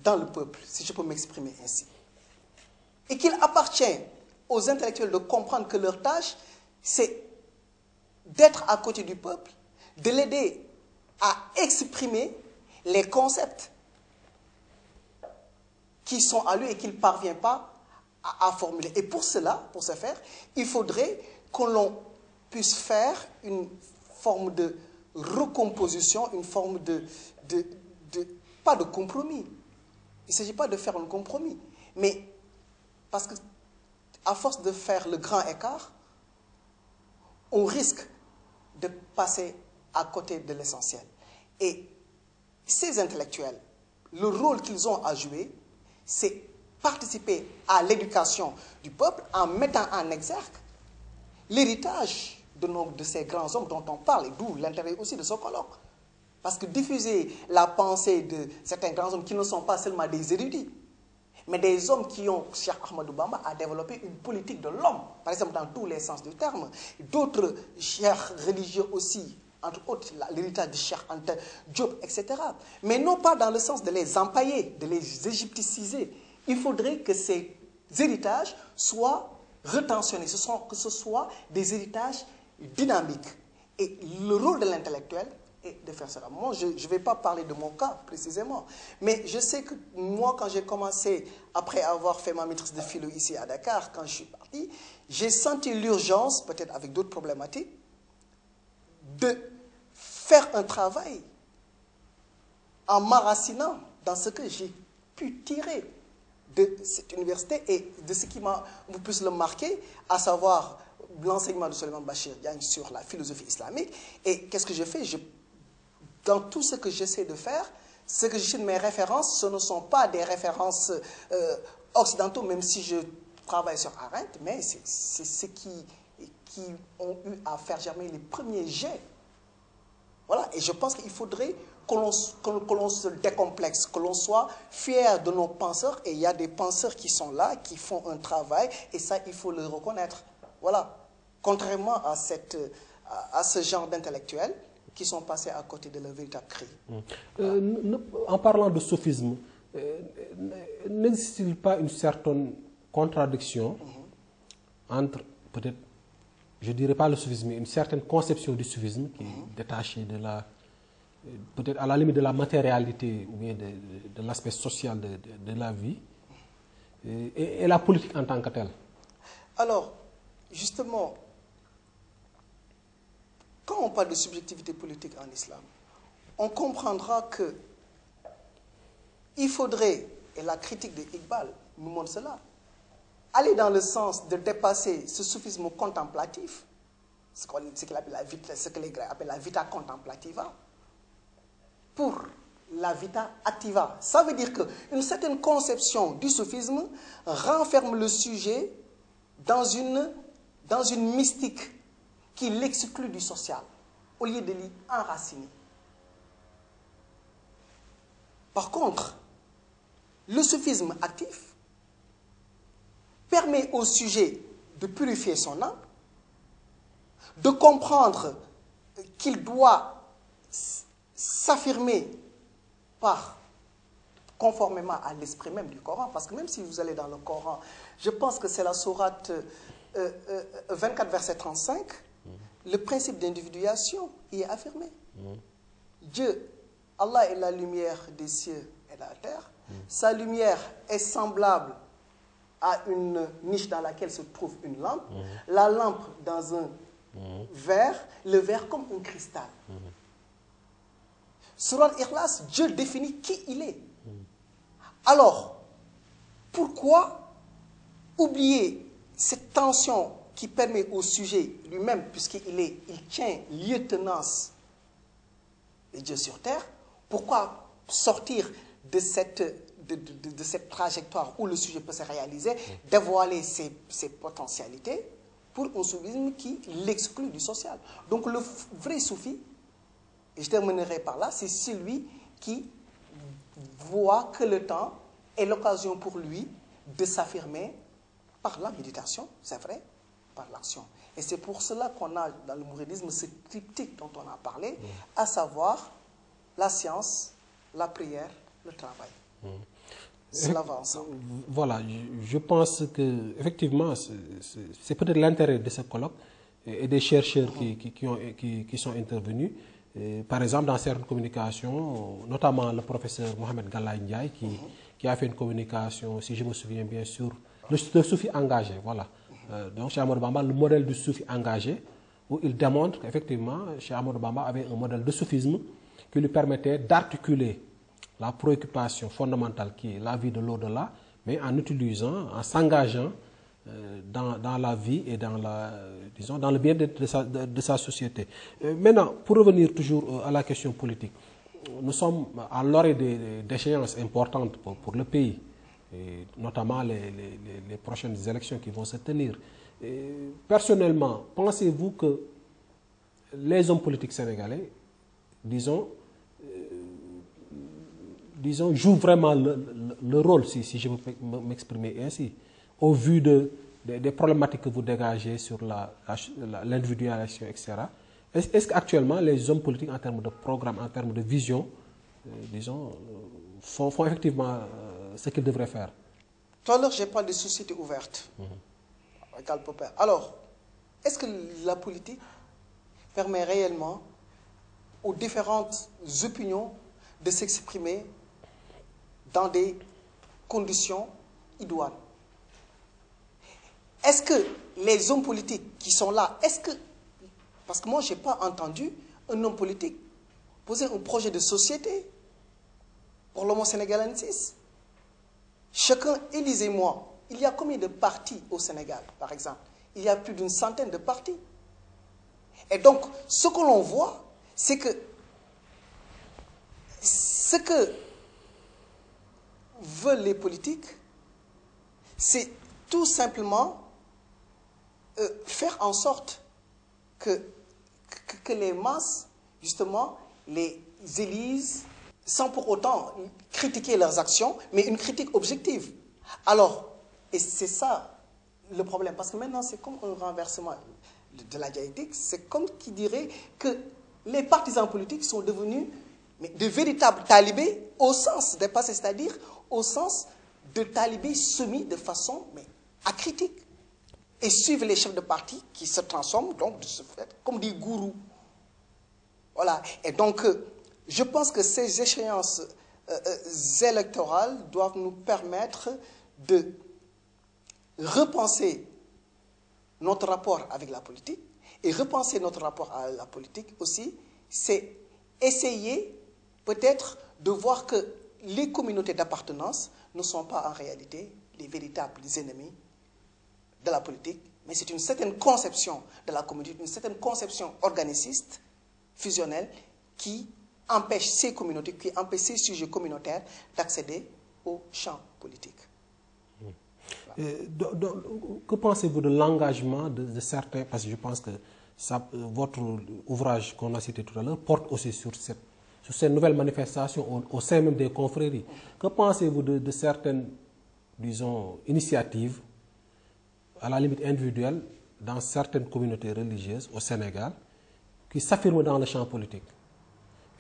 dans le peuple, si je peux m'exprimer ainsi. Et qu'il appartient aux intellectuels de comprendre que leur tâche, c'est d'être à côté du peuple, de l'aider à exprimer les concepts qui sont à lui et qu'il ne parvient pas à formuler. Et pour cela, pour ce faire, il faudrait que l'on puisse faire une forme de recomposition, une forme pas de compromis. Il ne s'agit pas de faire un compromis, mais parce que à force de faire le grand écart, on risque de passer à côté de l'essentiel. Et ces intellectuels, le rôle qu'ils ont à jouer, c'est participer à l'éducation du peuple en mettant en exergue l'héritage de ces grands hommes dont on parle, et d'où l'intérêt aussi de ce colloque. Parce que diffuser la pensée de certains grands hommes qui ne sont pas seulement des érudits, mais des hommes qui ont, Cheikh Ahmadou Bamba a développé une politique de l'homme, par exemple dans tous les sens du terme. D'autres cheikhs religieux aussi, entre autres l'héritage de Cheikh Anta Diop, etc. Mais non pas dans le sens de les empailler, de les égypticiser. Il faudrait que ces héritages soient retentionnés, que ce soit des héritages dynamiques. Et le rôle de l'intellectuel est de faire cela. Moi, je ne vais pas parler de mon cas précisément, mais je sais que moi, quand j'ai commencé, après avoir fait ma maîtrise de philo ici à Dakar, quand je suis parti, j'ai senti l'urgence, peut-être avec d'autres problématiques, de faire un travail en m'enracinant dans ce que j'ai pu tirer de cette université et de ce qui m'a le plus marqué, à savoir l'enseignement de Souleymane Bachir Diagne sur la philosophie islamique. Et qu'est-ce que je fais? Dans tout ce que j'essaie de faire, ce que je cite mes références, ce ne sont pas des références occidentaux, même si je travaille sur Arendt, mais c'est ceux qui ont eu à faire germer les premiers jets. Voilà, et je pense qu'il faudrait que l'on se décomplexe, que l'on soit fier de nos penseurs, et il y a des penseurs qui sont là, qui font un travail, et ça, il faut le reconnaître. Voilà, contrairement à ce genre d'intellectuels qui sont passés à côté de leur véritable cri. En parlant de sophisme, n'existe-t-il pas une certaine contradiction entre, peut-être, je ne dirais pas le soufisme, mais une certaine conception du soufisme qui est détachée de peut-être à la limite de la matérialité ou bien de l'aspect social de la vie et la politique en tant que telle? Alors, justement, quand on parle de subjectivité politique en islam, on comprendra que il faudrait, et la critique de Iqbal nous montre cela, aller dans le sens de dépasser ce soufisme contemplatif, ce que les Grecs appellent la vita contemplativa, pour la vita activa. Ça veut dire qu'une certaine conception du soufisme renferme le sujet dans une mystique qui l'exclut du social, au lieu de l'y enraciner. Par contre, le soufisme actif permet au sujet de purifier son âme, de comprendre qu'il doit s'affirmer conformément à l'esprit même du Coran, parce que même si vous allez dans le Coran, je pense que c'est la sourate 24, verset 35, le principe d'individuation y est affirmé. Dieu, Allah est la lumière des cieux et de la terre. Sa lumière est semblable à une niche dans laquelle se trouve une lampe. La lampe dans un verre, le verre comme un cristal. Sur Al-Ikhlas, Dieu définit qui il est. Alors, pourquoi oublier cette tension qui permet au sujet lui-même, puisqu'il tient lieutenance de Dieu sur terre, pourquoi sortir de cette trajectoire où le sujet peut se réaliser, dévoiler ses potentialités pour un soufisme qui l'exclut du social. Donc le vrai soufi, et je terminerai par là, c'est celui qui voit que le temps est l'occasion pour lui de s'affirmer par la méditation, c'est vrai, par l'action. Et c'est pour cela qu'on a dans le mouridisme ce triptyque dont on a parlé, à savoir la science, la prière, le travail. cela va ensemble. Voilà, je pense que effectivement, c'est peut-être l'intérêt de ce colloque et des chercheurs qui sont intervenus. Par exemple, dans certaines communications, notamment le professeur Mohamed Galaye Ndiaye, qui a fait une communication, si je me souviens bien, sur le soufi engagé. Voilà. Donc, chez Amadou Bamba, le modèle du soufi engagé, où il démontre qu'effectivement, chez Amadou Bamba avait un modèle de soufisme qui lui permettait d'articuler la préoccupation fondamentale qui est la vie de l'au-delà, mais en utilisant, en s'engageant dans la vie et dans le bien-être de sa société. Maintenant, pour revenir toujours à la question politique, nous sommes à l'orée d'échéances importantes pour le pays, et notamment les prochaines élections qui vont se tenir. Personnellement, pensez-vous que les hommes politiques sénégalais, disons, jouent vraiment le rôle, si je peux m'exprimer ainsi, au vu des problématiques que vous dégagez sur l'individualisation, etc. Est-ce qu'actuellement, les hommes politiques, en termes de programme, en termes de vision, disons, font effectivement ce qu'ils devraient faire? Tout à l'heure, j'ai parlé de société ouverte. Alors, est-ce que la politique permet réellement aux différentes opinions de s'exprimer dans des conditions idoines? Est-ce que les hommes politiques qui sont là, parce que moi, je n'ai pas entendu un homme politique poser un projet de société pour l'homo sénégalensis. Chacun, élisez-moi, il y a combien de partis au Sénégal, par exemple? Il y a plus d'une centaine de partis. Et donc, ce que l'on voit, c'est que ce que veulent les politiques, c'est tout simplement faire en sorte que les masses, justement, les élisent sans pour autant critiquer leurs actions, mais une critique objective. Alors, et c'est ça le problème, parce que maintenant c'est comme un renversement de la dialectique, c'est comme qui dirait que les partisans politiques sont devenus de véritables talibés au sens dépassé, c'est-à-dire au sens de talibés soumis de façon acritique et suivent les chefs de parti qui se transforment donc de ce fait comme des gourous. Voilà. Et donc, je pense que ces échéances électorales doivent nous permettre de repenser notre rapport avec la politique. Et repenser notre rapport à la politique aussi, c'est essayer peut-être de voir que les communautés d'appartenance ne sont pas en réalité les véritables ennemis de la politique, mais c'est une certaine conception de la communauté, une certaine conception organiciste, fusionnelle, qui empêche ces communautés, qui empêche ces sujets communautaires d'accéder au champ politique. Que pensez-vous de l'engagement de certains, parce que je pense que votre ouvrage qu'on a cité tout à l'heure porte aussi sur ces nouvelles manifestations au sein même des confréries. Que pensez-vous de certaines, disons, initiatives, à la limite individuelle, dans certaines communautés religieuses au Sénégal, qui s'affirment dans le champ politique?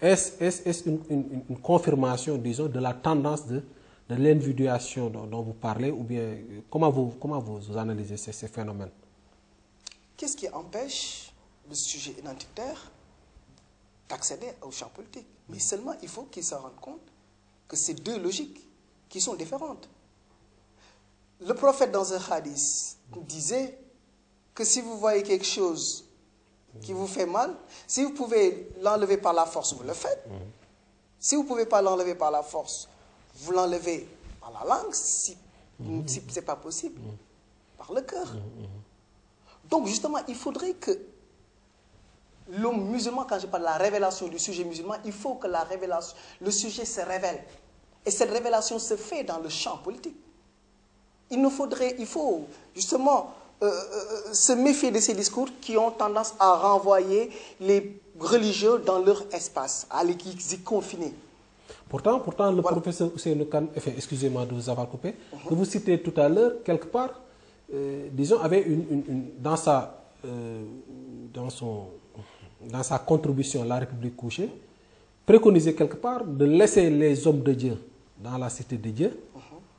Est-ce une confirmation, disons, de la tendance de l'individuation dont vous parlez, ou bien comment vous analysez ces phénomènes? Qu'est-ce qui empêche le sujet identitaire d'accéder au champ politique? Mais seulement il faut qu'il se rende compte que c'est deux logiques qui sont différentes. Le prophète dans un hadith disait que si vous voyez quelque chose qui vous fait mal, si vous pouvez l'enlever par la force, vous le faites. Si vous ne pouvez pas l'enlever par la force, vous l'enlevez par la langue, si ce n'est pas possible, par le cœur. Donc justement, il faudrait que l'homme musulman, quand je parle de la révélation du sujet musulman, il faut que le sujet se révèle. Et cette révélation se fait dans le champ politique. Il faut justement se méfier de ces discours qui ont tendance à renvoyer les religieux dans leur espace, à les confiner. Pourtant, le professeur Ousseynou Kane, excusez-moi de vous avoir coupé, que vous citez tout à l'heure, quelque part, disons, avait dans sa contribution à la République couchée, préconisé quelque part de laisser les hommes de Dieu dans la cité de Dieu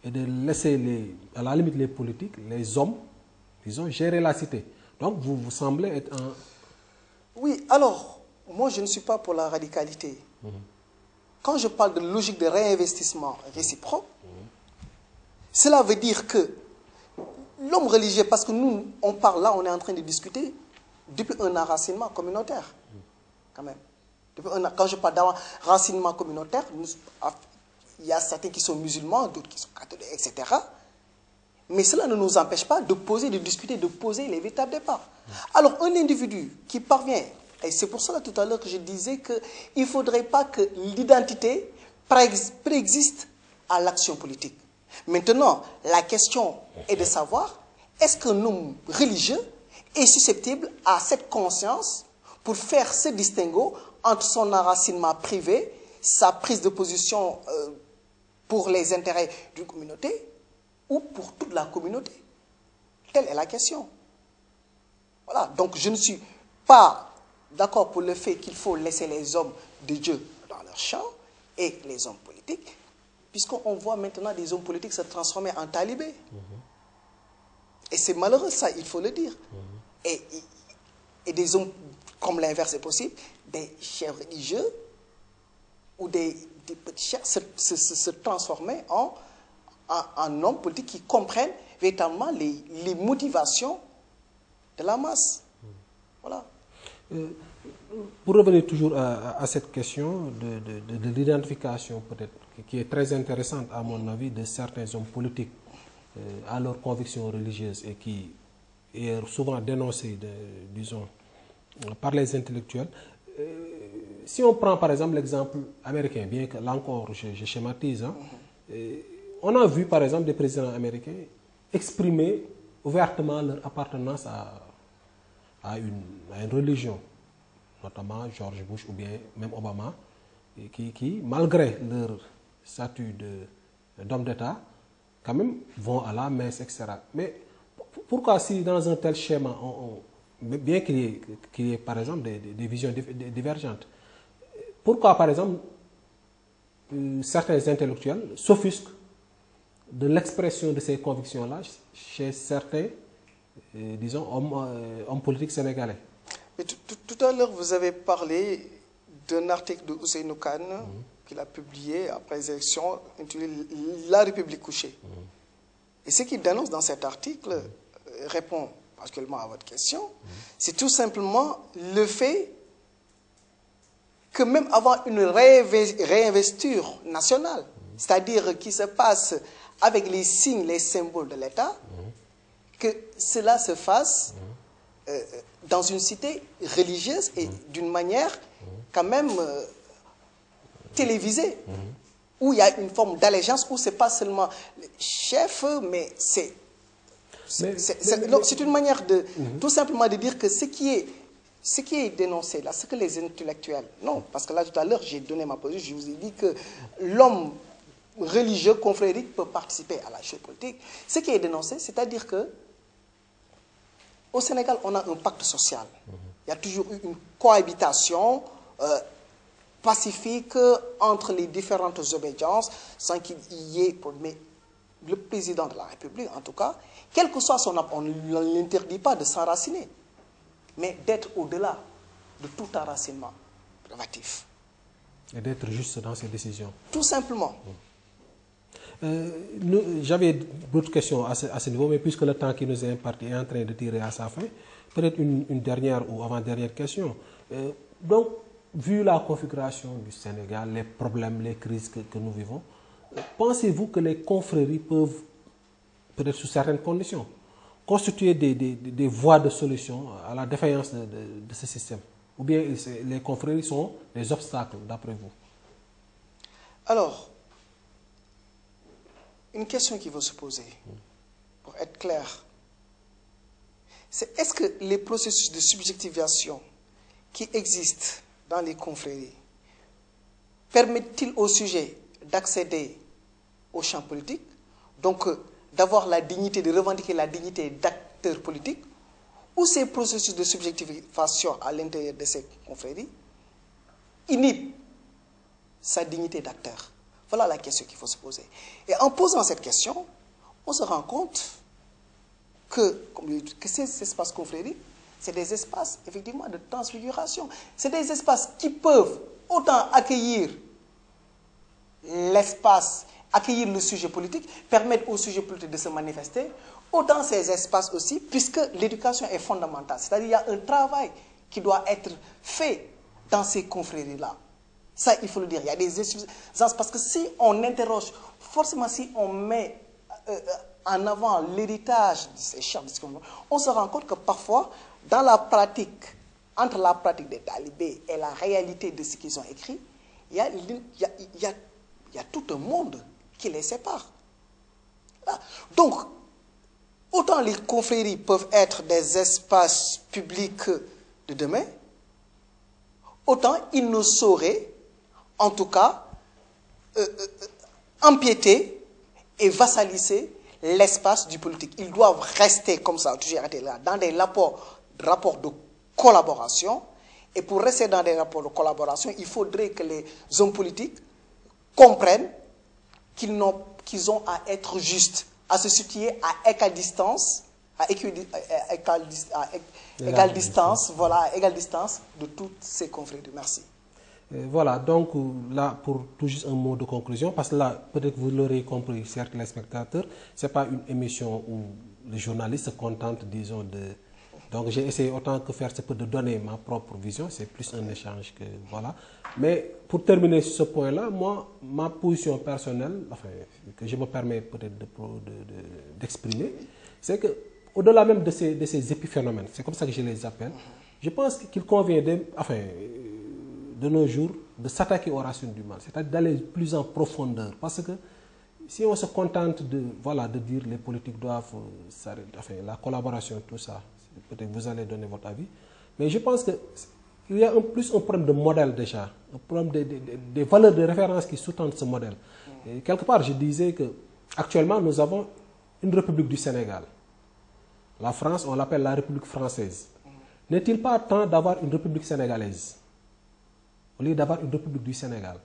et de laisser à la limite les politiques, les hommes, disons, gérer la cité. Donc vous semblez être un... Oui, alors, moi je ne suis pas pour la radicalité. Quand je parle de logique de réinvestissement réciproque, cela veut dire que l'homme religieux, parce que nous, on parle là, on est en train de discuter depuis un enracinement communautaire, quand même. Quand je parle d'enracinement communautaire, il y a certains qui sont musulmans, d'autres qui sont catholiques, etc. Mais cela ne nous empêche pas de poser, de discuter, de poser les véritables départs. Alors, un individu qui parvient, et c'est pour cela tout à l'heure que je disais qu'il ne faudrait pas que l'identité préexiste à l'action politique. Maintenant, la question est de savoir, est-ce qu'un homme religieux est susceptible à cette conscience pour faire ce distinguo entre son enracinement privé, sa prise de position pour les intérêts d'une communauté ou pour toute la communauté? Telle est la question. Voilà, donc je ne suis pas d'accord pour le fait qu'il faut laisser les hommes de Dieu dans leur champ et les hommes politiques, puisqu'on voit maintenant des hommes politiques se transformer en talibés. Et c'est malheureux, ça, il faut le dire. Et des hommes, comme l'inverse est possible, des chefs religieux ou des petits chefs se transformer en hommes politiques qui comprennent véritablement les motivations de la masse. Voilà. Pour revenir toujours à cette question de l'identification, peut-être, qui est très intéressante à mon avis, de certains hommes politiques à leurs convictions religieuses et qui est souvent dénoncée, disons, par les intellectuels. Si on prend par exemple l'exemple américain, bien que là encore je schématise, hein, on a vu par exemple des présidents américains exprimer ouvertement leur appartenance à une religion, notamment George Bush ou bien même Obama, qui malgré leur statut d'homme d'État, quand même vont à la messe, etc. Mais pourquoi si dans un tel schéma, bien qu'il y ait par exemple des visions divergentes, pourquoi par exemple certains intellectuels s'offusquent de l'expression de ces convictions-là chez certains, disons, hommes politiques sénégalais? Mais tout à l'heure, vous avez parlé d'un article de Ousseynou Kane qu'il a publié après les élections, intitulé « La République couchée ». Et ce qu'il dénonce dans cet article répond particulièrement à votre question. C'est tout simplement le fait que même avant une réinvestiture nationale, c'est-à-dire qui se passe avec les signes, les symboles de l'État, que cela se fasse dans une cité religieuse et d'une manière quand même télévisée, où il y a une forme d'allégeance, où ce n'est pas seulement le chef, mais c'est une manière de tout simplement de dire que ce qui est dénoncé là, ce que les intellectuels, non, parce que là tout à l'heure j'ai donné ma position, je vous ai dit que l'homme religieux, confrérique peut participer à la chose politique. Ce qui est dénoncé, c'est-à-dire que au Sénégal, on a un pacte social. Il y a toujours eu une cohabitation pacifique entre les différentes obédiences, sans qu'il y ait... Mais le président de la République, en tout cas, quel que soit son... On ne l'interdit pas de s'enraciner, mais d'être au-delà de tout enracinement privatif. Et d'être juste dans ses décisions. Tout simplement. J'avais d'autres questions à ce niveau, mais puisque le temps qui nous est imparti est en train de tirer à sa fin, peut-être une dernière ou avant-dernière question. Donc, vu la configuration du Sénégal, les problèmes, les crises que nous vivons, pensez-vous que les confréries peuvent, peut-être sous certaines conditions, constituer des voies de solution à la défaillance de ce système? Ou bien les confréries sont des obstacles, d'après vous? Alors, une question qui va se poser, pour être clair, c'est est-ce que les processus de subjectivation qui existent dans les confréries permettent-ils au sujet d'accéder au champ politique, donc d'avoir la dignité, de revendiquer la dignité d'acteur politique, ou ces processus de subjectivation à l'intérieur de ces confréries inhibent sa dignité d'acteur? Voilà la question qu'il faut se poser. Et en posant cette question, on se rend compte que ces espaces confréries, c'est des espaces, effectivement, de transfiguration. C'est des espaces qui peuvent autant accueillir l'espace, accueillir le sujet politique, permettre au sujet politique de se manifester, autant ces espaces aussi, puisque l'éducation est fondamentale. C'est-à-dire qu'il y a un travail qui doit être fait dans ces confréries-là. Ça, il faut le dire. Il y a des insuffisances, parce que si on interroge, forcément si on met en avant l'héritage de ces chefs, on se rend compte que parfois, dans la pratique, entre la pratique des talibés et la réalité de ce qu'ils ont écrit, il y a tout un monde qui les sépare. Là. Donc, autant les confréries peuvent être des espaces publics de demain, autant ils ne sauraient, en tout cas, empiéter et vassaliser l'espace du politique. Ils doivent rester comme ça, toujours été là, dans des rapports de collaboration. Et pour rester dans des rapports de collaboration, il faudrait que les hommes politiques comprennent qu'ils ont à être justes, à se situer à égale distance, égale distance de toutes ces confréries. Merci. Voilà, donc là, pour tout juste un mot de conclusion, parce que là, peut-être vous l'aurez compris, chers téléspectateurs, ce n'est pas une émission où les journalistes se contentent, disons, de... Donc j'ai essayé autant que faire, c'est de donner ma propre vision, c'est plus un échange que... Voilà. Mais pour terminer sur ce point-là, moi, ma position personnelle, enfin, que je me permets peut-être d'exprimer, c'est que au-delà même de ces épiphénomènes, c'est comme ça que je les appelle, je pense qu'il convient de nos jours, de s'attaquer aux racines du mal, c'est-à-dire d'aller plus en profondeur. Parce que si on se contente de dire les politiques doivent s'arrêter, enfin, la collaboration, tout ça, peut-être vous allez donner votre avis, mais je pense qu'il y a plus un problème de modèle déjà, un problème des valeurs de référence qui sous-tendent ce modèle. Et quelque part, je disais qu'actuellement, nous avons une République du Sénégal. La France, on l'appelle la République française. N'est-il pas temps d'avoir une République sénégalaise au lieu d'avoir une République du Sénégal?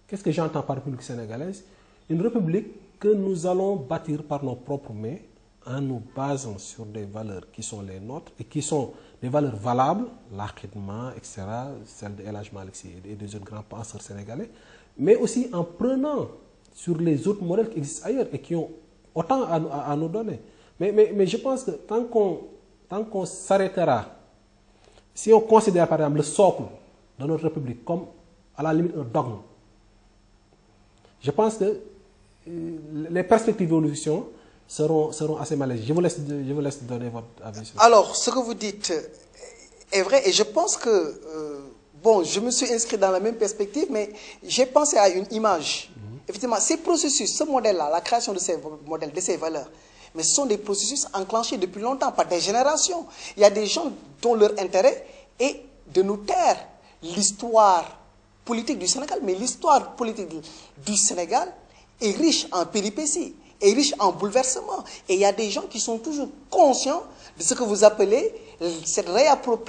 Qu'est-ce que j'entends par République sénégalaise? Une République que nous allons bâtir par nos propres mains en nous basant sur des valeurs qui sont les nôtres et qui sont des valeurs valables, l'Akhidma, etc., celle de El Hadj Malick Sy et des autres grands penseurs sénégalais, mais aussi en prenant sur les autres modèles qui existent ailleurs et qui ont autant à nous donner. Mais je pense que tant qu'on s'arrêtera, si on considère par exemple le socle de notre République comme à la limite un dogme, je pense que les perspectives d'évolution seront assez malaisées. Je vous laisse donner votre avis sur ça. Alors, ce que vous dites est vrai et je pense que, bon, je me suis inscrit dans la même perspective, mais j'ai pensé à une image. Effectivement, ces processus, ce modèle-là, la création de ces modèles, de ces valeurs, mais ce sont des processus enclenchés depuis longtemps par des générations. Il y a des gens dont leur intérêt est de nous taire l'histoire politique du Sénégal, mais l'histoire politique du Sénégal est riche en péripéties, est riche en bouleversements. Et il y a des gens qui sont toujours conscients de ce que vous appelez cette réappropriation